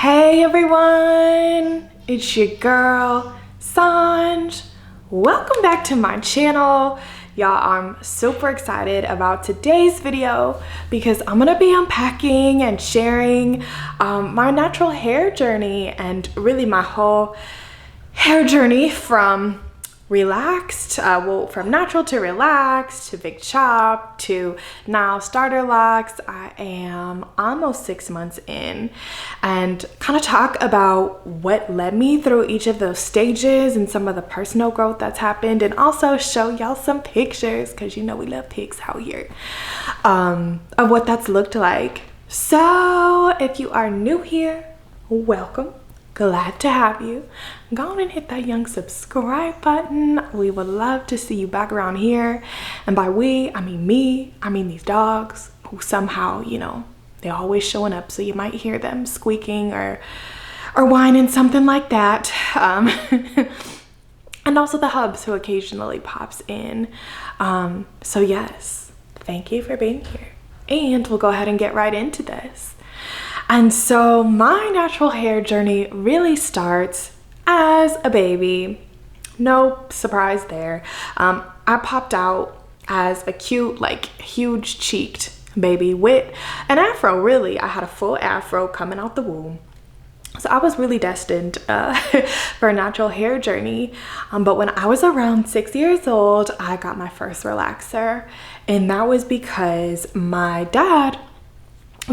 Hey everyone, it's your girl Sanj. Welcome back to my channel. Y'all, I'm super excited about today's video because I'm gonna be unpacking and sharing my natural hair journey and really my whole hair journey from relaxed, from natural to relaxed to big chop to now starter locks. I am almost 6 months in, and kind of talk about what led me through each of those stages and some of the personal growth that's happened, and also show y'all some pictures because you know we love pics out here of what that's looked like. So if you are new here, welcome. Glad to have you. Go on and hit that young subscribe button. We would love to see you back around here. And by we, I mean me. I mean these dogs who somehow, you know, they're always showing up. So you might hear them squeaking or whining, something like that. And also the hubs who occasionally pops in. So yes, thank you for being here. And we'll go ahead and get right into this. And so my natural hair journey really starts as a baby. No surprise there. I popped out as a cute, like huge cheeked baby with an afro. Really, I had a full afro coming out the womb. So I was really destined for a natural hair journey. But when I was around 6 years old, I got my first relaxer. And that was because my dad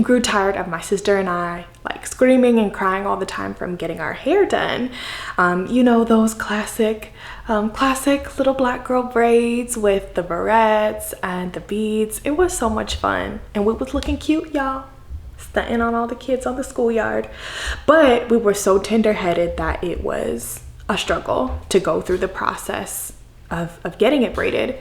grew tired of my sister and I like screaming and crying all the time from getting our hair done. You know, those classic little black girl braids with the barrettes and the beads. It was so much fun, and we was looking cute, y'all, stunting on all the kids on the schoolyard. But we were so tender-headed that it was a struggle to go through the process of getting it braided.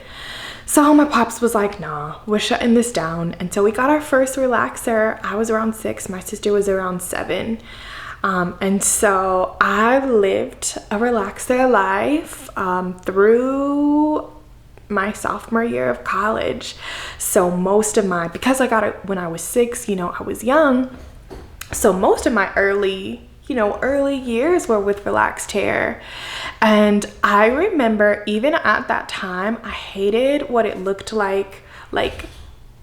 So my pops was like, nah, we're shutting this down. And so we got our first relaxer. I was around 6, my sister was around 7. And so I lived a relaxer life through my sophomore year of college. So most of because I got it when I was 6, you know, I was young. So most of my early years were with relaxed hair. And I remember even at that time, I hated what it looked like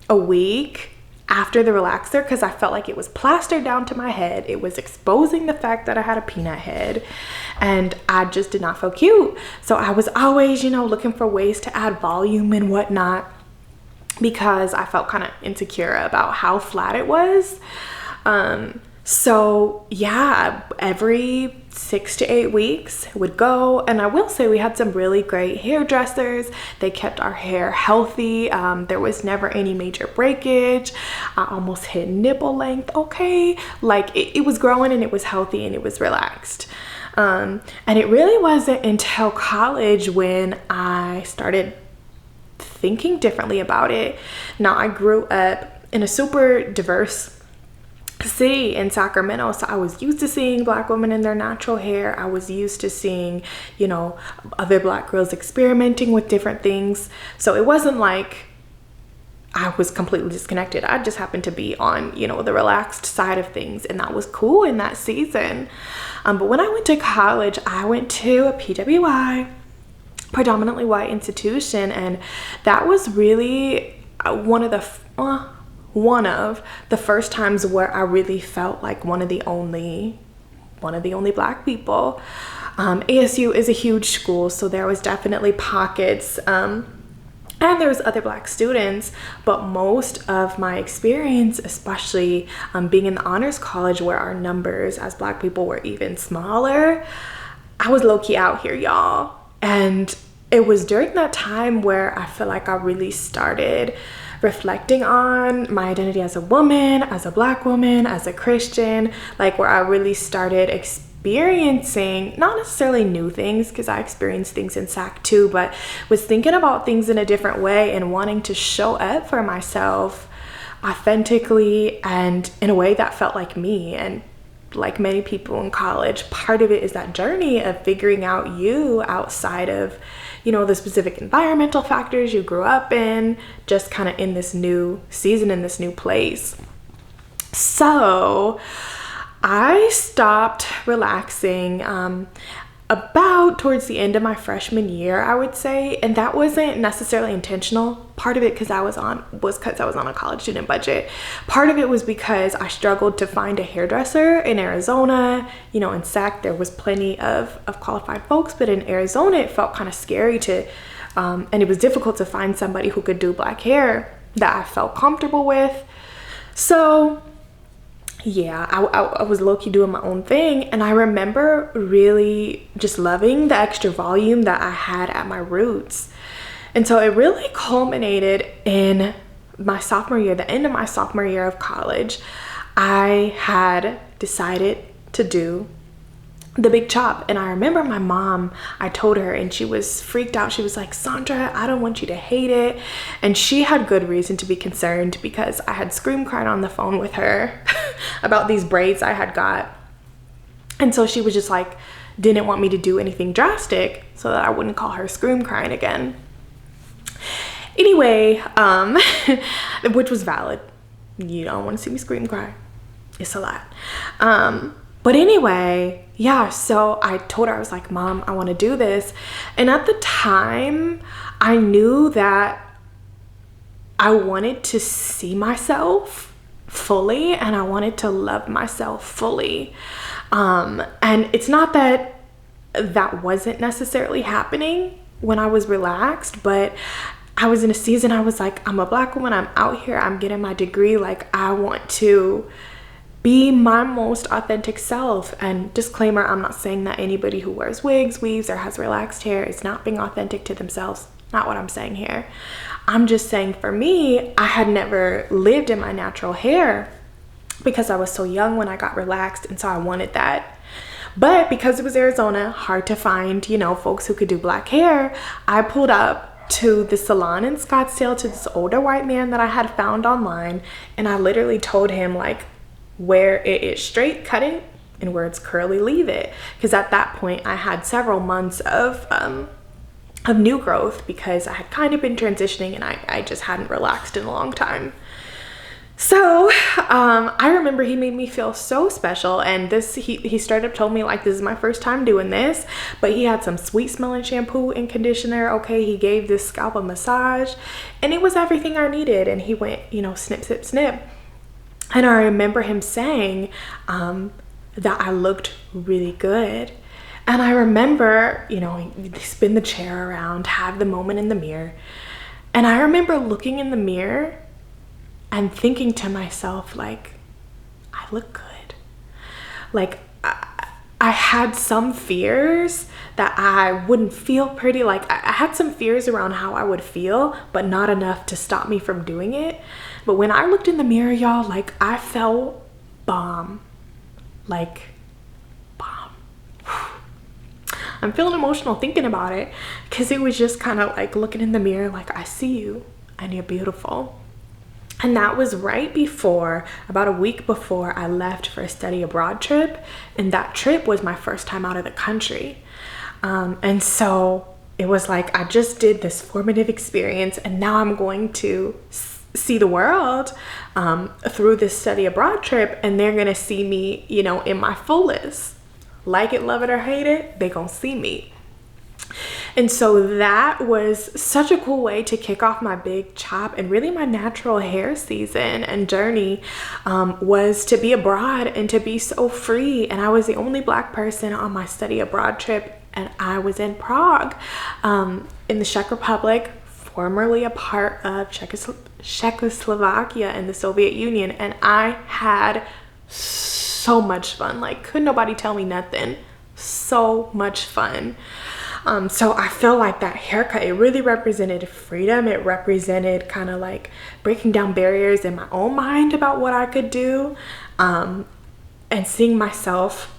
a week after the relaxer, because I felt like it was plastered down to my head. It was exposing the fact that I had a peanut head, and I just did not feel cute. So I was always, you know, looking for ways to add volume and whatnot, because I felt kind of insecure about how flat it was. So yeah, every 6 to 8 weeks would go, and I will say we had some really great hairdressers. They kept our hair healthy. There was never any major breakage. I almost hit nipple length. Okay, like it was growing and it was healthy and it was relaxed. And it really wasn't until college when I started thinking differently about it. Now, I grew up in a super diverse city in Sacramento, so I was used to seeing black women in their natural hair. I was used to seeing, you know, other black girls experimenting with different things. So it wasn't like I was completely disconnected. I just happened to be on, you know, the relaxed side of things, and that was cool in that season. But when I went to college, I went to a PWI, predominantly white institution, and that was really one of the first times where I really felt like one of the only black people. ASU is a huge school, so there was definitely pockets, and there was other black students, but most of my experience, especially being in the honors college where our numbers as black people were even smaller, I was low-key out here, y'all. And it was during that time where I feel like I really started reflecting on my identity as a woman, as a black woman, as a Christian, like where I really started experiencing not necessarily new things, because I experienced things in SAC too, but was thinking about things in a different way and wanting to show up for myself authentically and in a way that felt like me. And like many people in college, part of it is that journey of figuring out you outside of, you know, the specific environmental factors you grew up in, just kind of in this new season, in this new place. So I stopped relaxing about towards the end of my freshman year, I would say, and that wasn't necessarily intentional. Part of it because I was on a college student budget. Part of it was because I struggled to find a hairdresser in Arizona. You know, in SAC there was plenty of qualified folks, but in Arizona it felt kind of scary to and it was difficult to find somebody who could do black hair that I felt comfortable with. So yeah, I was low-key doing my own thing, and I remember really just loving the extra volume that I had at my roots. And so it really culminated in my sophomore year, the end of my sophomore year of college. I had decided to do the big chop, and I remember my mom, I told her, and she was freaked out. She was like, Sandra, I don't want you to hate it. And she had good reason to be concerned because I had scream cried on the phone with her about these braids I had got. And so she was just like, didn't want me to do anything drastic so that I wouldn't call her scream crying again. Anyway, which was valid. You don't want to see me scream cry. It's a lot. But anyway, yeah, so I told her, I was like, Mom, I want to do this. And at the time, I knew that I wanted to see myself fully and I wanted to love myself fully. And it's not that that wasn't necessarily happening when I was relaxed, but I was in a season, I was like, I'm a black woman, I'm out here, I'm getting my degree, like I want to be my most authentic self. And disclaimer, I'm not saying that anybody who wears wigs, weaves, or has relaxed hair is not being authentic to themselves. Not what I'm saying here. I'm just saying for me, I had never lived in my natural hair because I was so young when I got relaxed, and so I wanted that. But because it was Arizona, hard to find, you know, folks who could do black hair, I pulled up to the salon in Scottsdale to this older white man that I had found online, and I literally told him, like, where it is straight, cut it, and where it's curly, leave it. Because at that point I had several months of new growth because I had kind of been transitioning and I just hadn't relaxed in a long time. So I remember he made me feel so special, and he straight up told me, like, this is my first time doing this, but he had some sweet smelling shampoo and conditioner. Okay, he gave this scalp a massage, and it was everything I needed. And he went, you know, snip, snip, snip. And I remember him saying that I looked really good. And I remember, you know, spin the chair around, have the moment in the mirror. And I remember looking in the mirror and thinking to myself, like, I look good. Like, I had some fears that I wouldn't feel pretty. Like, I had some fears around how I would feel, but not enough to stop me from doing it. But when I looked in the mirror, y'all, like, I felt bomb. Like, bomb. I'm feeling emotional thinking about it because it was just kind of like looking in the mirror, like, I see you and you're beautiful. And that was right before, about a week before I left for a study abroad trip. And that trip was my first time out of the country. And so it was like, I just did this formative experience, and now I'm going to see the world through this study abroad trip, and they're gonna see me, you know, in my fullest. Like it, love it, or hate it, they gonna see me. And so that was such a cool way to kick off my big chop and really my natural hair season and journey, was to be abroad and to be so free. And I was the only black person on my study abroad trip, and I was in Prague, in the Czech Republic, formerly a part of Czechoslovakia and the Soviet Union. And I had so much fun. Like, could nobody tell me nothing. So much fun. So I feel like that haircut, it really represented freedom. It represented kind of like breaking down barriers in my own mind about what I could do, and seeing myself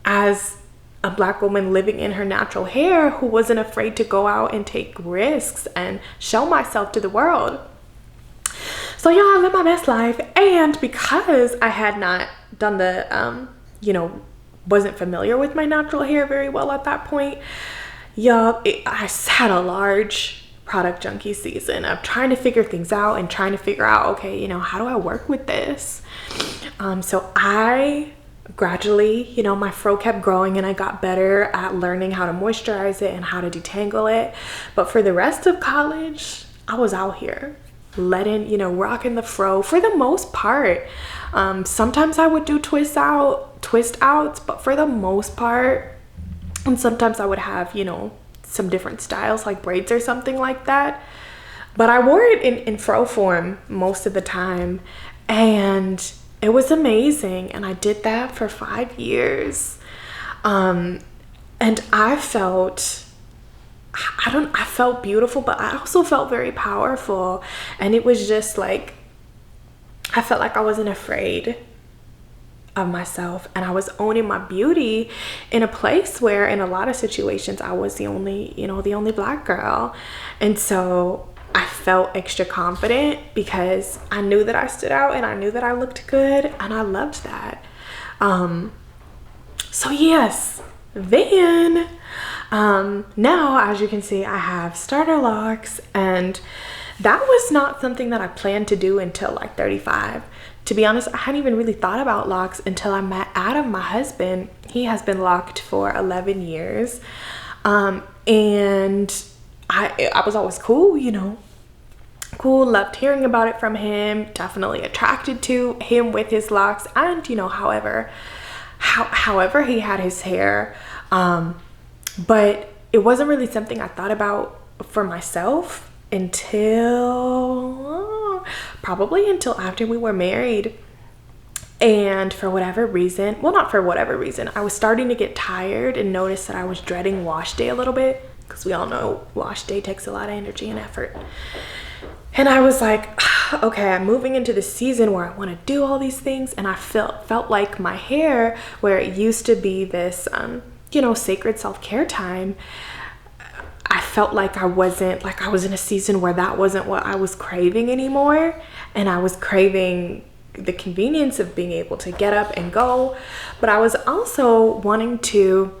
as a black woman living in her natural hair who wasn't afraid to go out and take risks and show myself to the world. So yeah, I live my best life. And because I had not done the, you know, wasn't familiar with my natural hair very well at that point, yeah, I had a large product junkie season of trying to figure things out and trying to figure out, okay, you know, how do I work with this? So I gradually, you know, my fro kept growing and I got better at learning how to moisturize it and how to detangle it. But for the rest of college, I was out here letting, you know, rocking the fro for the most part. Sometimes I would do twist outs, but for the most part, and sometimes I would have, you know, some different styles like braids or something like that. But I wore it in fro form most of the time, and it was amazing. And I did that for 5 years. And I felt beautiful, but I also felt very powerful. And it was just like, I felt like I wasn't afraid of myself, and I was owning my beauty in a place where in a lot of situations I was the only Black girl. And so I felt extra confident because I knew that I stood out and I knew that I looked good, and I loved that. So yes, then now, as you can see, I have starter locks, and that was not something that I planned to do until like 35. To be honest, I hadn't even really thought about locks until I met Adam, my husband. He has been locked for 11 years. And I was always cool, you know, loved hearing about it from him, definitely attracted to him with his locks, and, you know, however he had his hair. But it wasn't really something I thought about for myself until after we were married. And for whatever reason, well, not for whatever reason, I was starting to get tired and noticed that I was dreading wash day a little bit, because we all know wash day takes a lot of energy and effort. And I was like, okay, I'm moving into the season where I want to do all these things. And I felt like my hair, where it used to be this you know, sacred self-care time, I felt like I was in a season where that wasn't what I was craving anymore. And I was craving the convenience of being able to get up and go. But I was also wanting to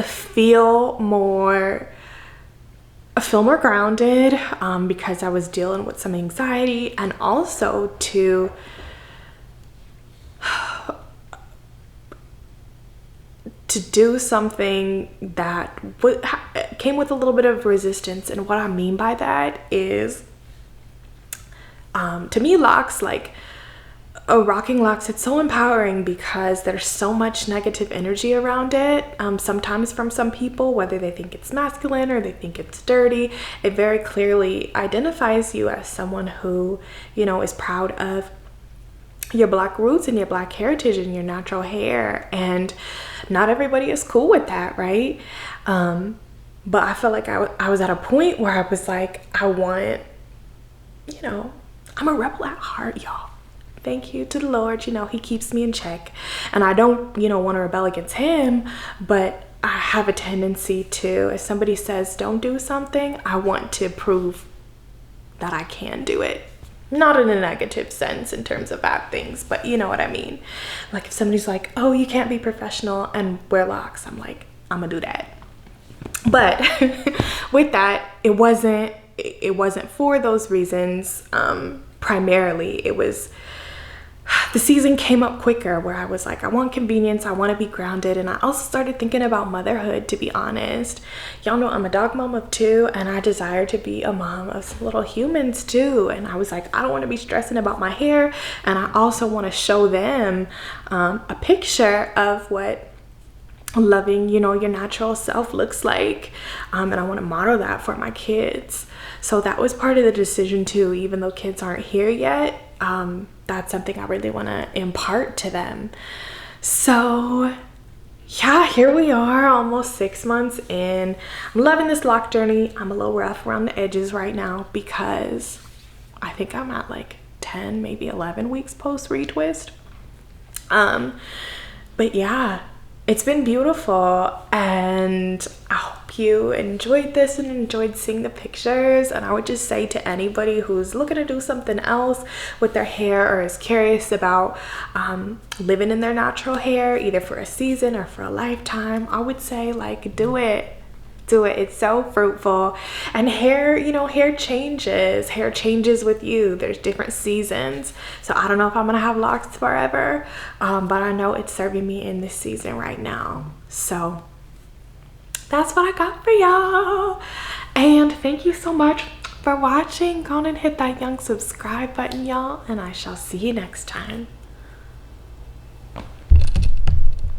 feel more grounded, because I was dealing with some anxiety, and also to do something that came with a little bit of resistance. And what I mean by that is, to me, locks, like rocking locks, it's so empowering because there's so much negative energy around it. Sometimes from some people, whether they think it's masculine or they think it's dirty, it very clearly identifies you as someone who, you know, is proud of your Black roots and your Black heritage and your natural hair. And not everybody is cool with that, right? But I felt like I was at a point where I was like, I want, you know, I'm a rebel at heart, y'all. Thank you to the Lord, you know, he keeps me in check. And I don't, you know, want to rebel against him, but I have a tendency to, if somebody says don't do something, I want to prove that I can do it. Not in a negative sense in terms of bad things, but you know what I mean. Like if somebody's like, oh, you can't be professional and wear locks, I'm like, I'm gonna do that. But with that, it wasn't for those reasons. Primarily, it was, the season came up quicker where I was like, I want convenience, I want to be grounded. And I also started thinking about motherhood, to be honest. Y'all know I'm a dog mom of 2, and I desire to be a mom of some little humans too. And I was like, I don't want to be stressing about my hair, and I also want to show them a picture of what loving, you know, your natural self looks like. And I want to model that for my kids. So that was part of the decision too, even though kids aren't here yet. That's something I really want to impart to them. So yeah, here we are, almost 6 months in. I'm loving this lock journey. I'm a little rough around the edges right now because I think I'm at like 10, maybe 11 weeks post retwist. But yeah, it's been beautiful, and I hope you enjoyed this and enjoyed seeing the pictures. And I would just say to anybody who's looking to do something else with their hair or is curious about living in their natural hair, either for a season or for a lifetime, I would say, like, do it. do it. It's so fruitful. And hair, you know, hair changes with you. There's different seasons. So I don't know if I'm gonna have locks forever, but I know it's serving me in this season right now. So that's what I got for y'all. And thank you so much for watching. Go on and hit that young subscribe button, y'all, and I shall see you next time.